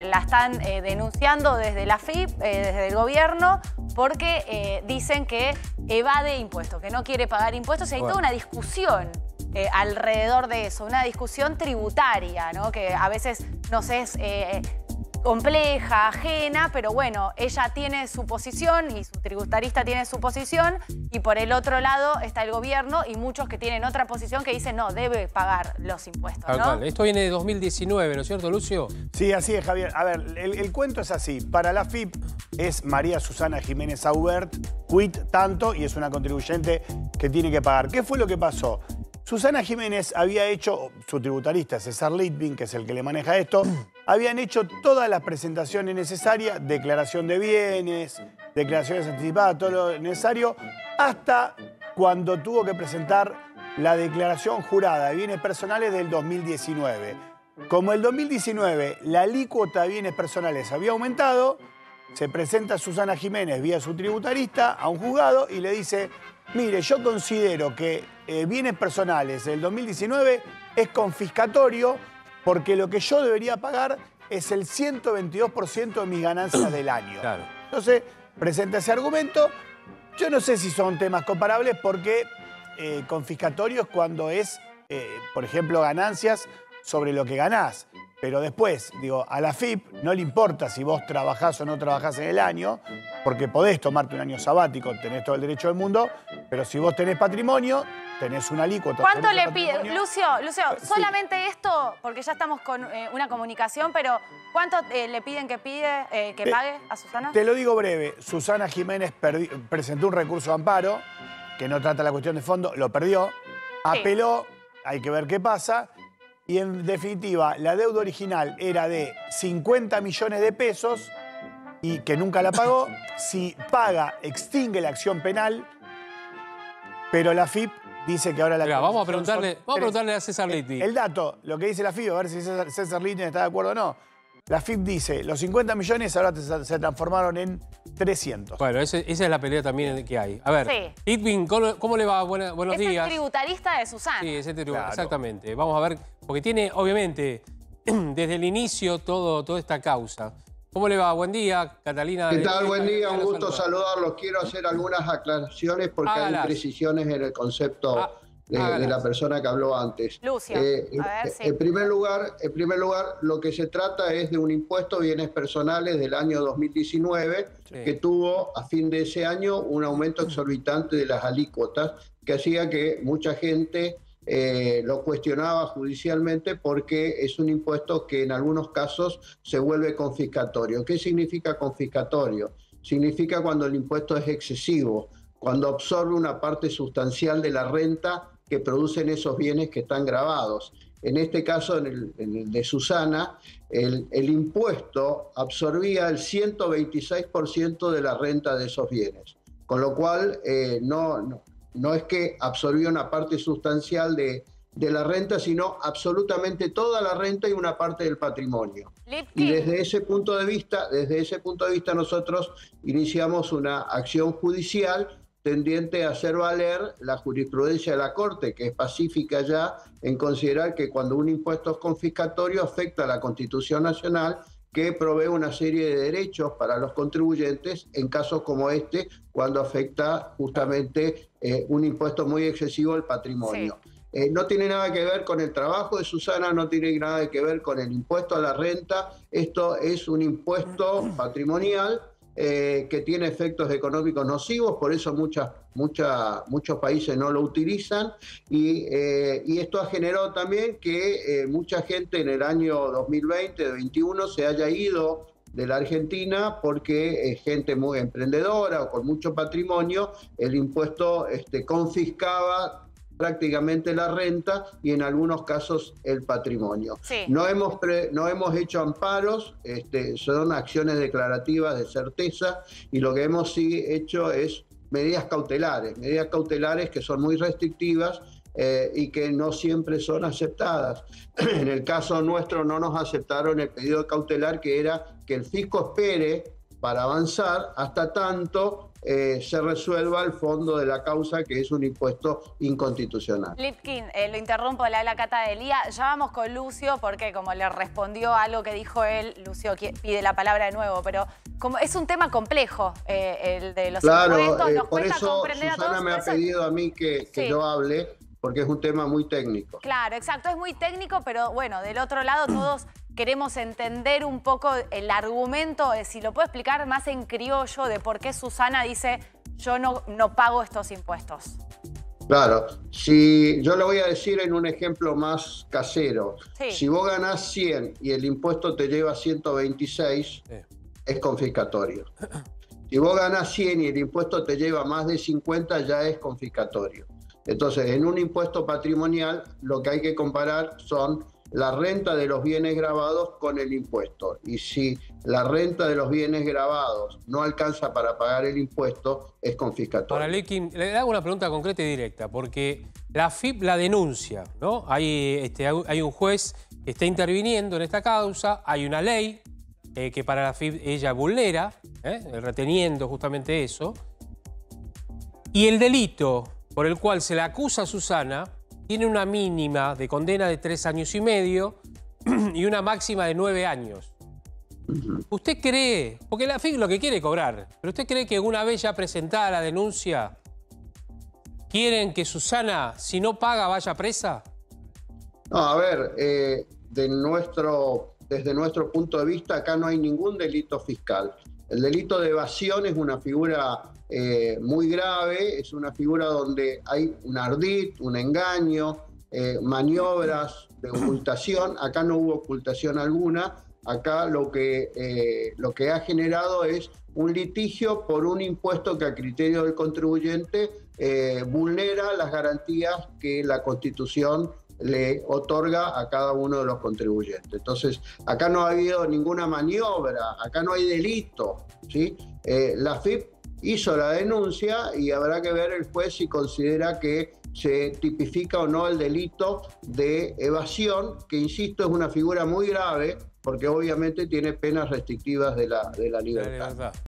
La están denunciando desde la AFIP, desde el gobierno, porque dicen que evade impuestos, que no quiere pagar impuestos. Y hay toda una discusión alrededor de eso, una discusión tributaria, ¿no? Que a veces nos es compleja, ajena, pero bueno, ella tiene su posición y su tributarista tiene su posición, y por el otro lado está el gobierno y muchos que tienen otra posición que dicen no, debe pagar los impuestos, ¿no? Esto viene de 2019, ¿no es cierto, Lucio? Sí, así es, Javier. A ver, el cuento es así. Para la AFIP es María Susana Jiménez Aubert, quit tanto, y es una contribuyente que tiene que pagar. ¿Qué fue lo que pasó? Susana Jiménez había hecho, su tributarista César Litvin, que es el que le maneja esto, habían hecho todas las presentaciones necesarias, declaración de bienes, declaraciones anticipadas, todo lo necesario, hasta cuando tuvo que presentar la declaración jurada de bienes personales del 2019. Como el 2019 la alícuota de bienes personales había aumentado, se presenta Susana Jiménez vía su tributarista a un juzgado y le dice: mire, yo considero que bienes personales del 2019 es confiscatorio porque lo que yo debería pagar es el 122% de mis ganancias del año. Claro. Entonces, presenta ese argumento. Yo no sé si son temas comparables porque confiscatorio es cuando es, por ejemplo, ganancias sobre lo que ganás. Pero después, digo, a la AFIP no le importa si vos trabajás o no trabajás en el año, porque podés tomarte un año sabático, tenés todo el derecho del mundo, pero si vos tenés patrimonio, tenés una alícuota. ¿Cuánto le pide? Lucio, solamente esto, porque ya estamos con una comunicación, pero ¿cuánto le piden que pague a Susana? Te lo digo breve. Susana Jiménez presentó un recurso de amparo, que no trata la cuestión de fondo, lo perdió, apeló, hay que ver qué pasa. Y en definitiva, la deuda original era de 50 millones de pesos y que nunca la pagó. Si paga, extingue la acción penal, pero la AFIP dice que ahora la... Mirá, vamos a preguntarle a César Litvin. El dato, lo que dice la AFIP, a ver si César Litvin está de acuerdo o no. La AFIP dice, los 50 millones ahora se transformaron en 300. Bueno, esa es la pelea también que hay. A ver, Litvin, ¿cómo le va? Buenos días. Es el tributarista de Susana. Sí, es el tributarista, exactamente. Vamos a ver, porque tiene, obviamente, desde el inicio toda esta causa. ¿Cómo le va? Buen día, Catalina. ¿Qué tal? Buen día, un gusto saludarlos. Quiero hacer algunas aclaraciones porque hay imprecisiones en el concepto de la persona que habló antes. Lucio, a ver, en primer lugar, lo que se trata es de un impuesto de bienes personales del año 2019 que tuvo a fin de ese año un aumento exorbitante de las alícuotas que hacía que mucha gente lo cuestionaba judicialmente porque es un impuesto que en algunos casos se vuelve confiscatorio. ¿Qué significa confiscatorio? Significa cuando el impuesto es excesivo, cuando absorbe una parte sustancial de la renta que producen esos bienes que están gravados. En este caso, en el de Susana, el impuesto absorbía el 126% de la renta de esos bienes, con lo cual no es que absorbía una parte sustancial de la renta, sino absolutamente toda la renta y una parte del patrimonio. Y desde ese punto de vista nosotros iniciamos una acción judicial tendiente a hacer valer la jurisprudencia de la Corte, que es pacífica ya en considerar que cuando un impuesto es confiscatorio afecta a la Constitución Nacional, que provee una serie de derechos para los contribuyentes en casos como este, cuando afecta justamente un impuesto muy excesivo al patrimonio. No tiene nada que ver con el trabajo de Susana, no tiene nada que ver con el impuesto a la renta. Esto es un impuesto patrimonial que tiene efectos económicos nocivos, por eso muchos países no lo utilizan, y esto ha generado también que mucha gente en el año 2020, 2021 se haya ido de la Argentina porque gente muy emprendedora o con mucho patrimonio, el impuesto confiscaba prácticamente la renta y en algunos casos el patrimonio. No hemos hecho amparos, son acciones declarativas de certeza, y lo que hemos hecho es medidas cautelares que son muy restrictivas y que no siempre son aceptadas. En el caso nuestro no nos aceptaron el pedido cautelar, que era que el fisco espere para avanzar hasta tanto se resuelva el fondo de la causa, que es un impuesto inconstitucional. Lipkin, lo interrumpo, le habla Cata de Lía. Ya vamos con Lucio, porque como le respondió a algo que dijo él, Lucio pide la palabra de nuevo, pero como es un tema complejo el de los impuestos, nos por cuesta eso comprender Susana a todos. me ha pedido a mí que yo hable, porque es un tema muy técnico. Claro, exacto, es muy técnico, pero bueno, del otro lado todos queremos entender un poco el argumento, si lo puedo explicar más en criollo, de por qué Susana dice yo no pago estos impuestos. Claro, si yo lo voy a decir en un ejemplo más casero. Sí. Si vos ganás 100 y el impuesto te lleva 126, es confiscatorio. Si vos ganás 100 y el impuesto te lleva más de 50, ya es confiscatorio. Entonces, en un impuesto patrimonial, lo que hay que comparar son la renta de los bienes grabados con el impuesto. Y si la renta de los bienes grabados no alcanza para pagar el impuesto, es confiscatorio. Ahora, Lipkin, le hago una pregunta concreta y directa, porque la AFIP la denuncia, ¿no? Hay un juez que está interviniendo en esta causa, hay una ley que para la AFIP ella vulnera, reteniendo justamente eso, y el delito por el cual se la acusa a Susana tiene una mínima de condena de 3 años y medio y una máxima de 9 años. ¿Usted cree, porque la AFIP lo que quiere es cobrar, pero usted cree que una vez ya presentada la denuncia, quieren que Susana, si no paga, vaya presa? No, a ver, desde nuestro punto de vista, acá no hay ningún delito fiscal. El delito de evasión es una figura muy grave, es una figura donde hay un ardid, un engaño, maniobras de ocultación. Acá no hubo ocultación alguna. Acá lo que ha generado es un litigio por un impuesto que a criterio del contribuyente vulnera las garantías que la Constitución le otorga a cada uno de los contribuyentes. Entonces, acá no ha habido ninguna maniobra, acá no hay delito, ¿sí? La AFIP hizo la denuncia y habrá que ver el juez si considera que se tipifica o no el delito de evasión, que insisto es una figura muy grave porque obviamente tiene penas restrictivas de la libertad.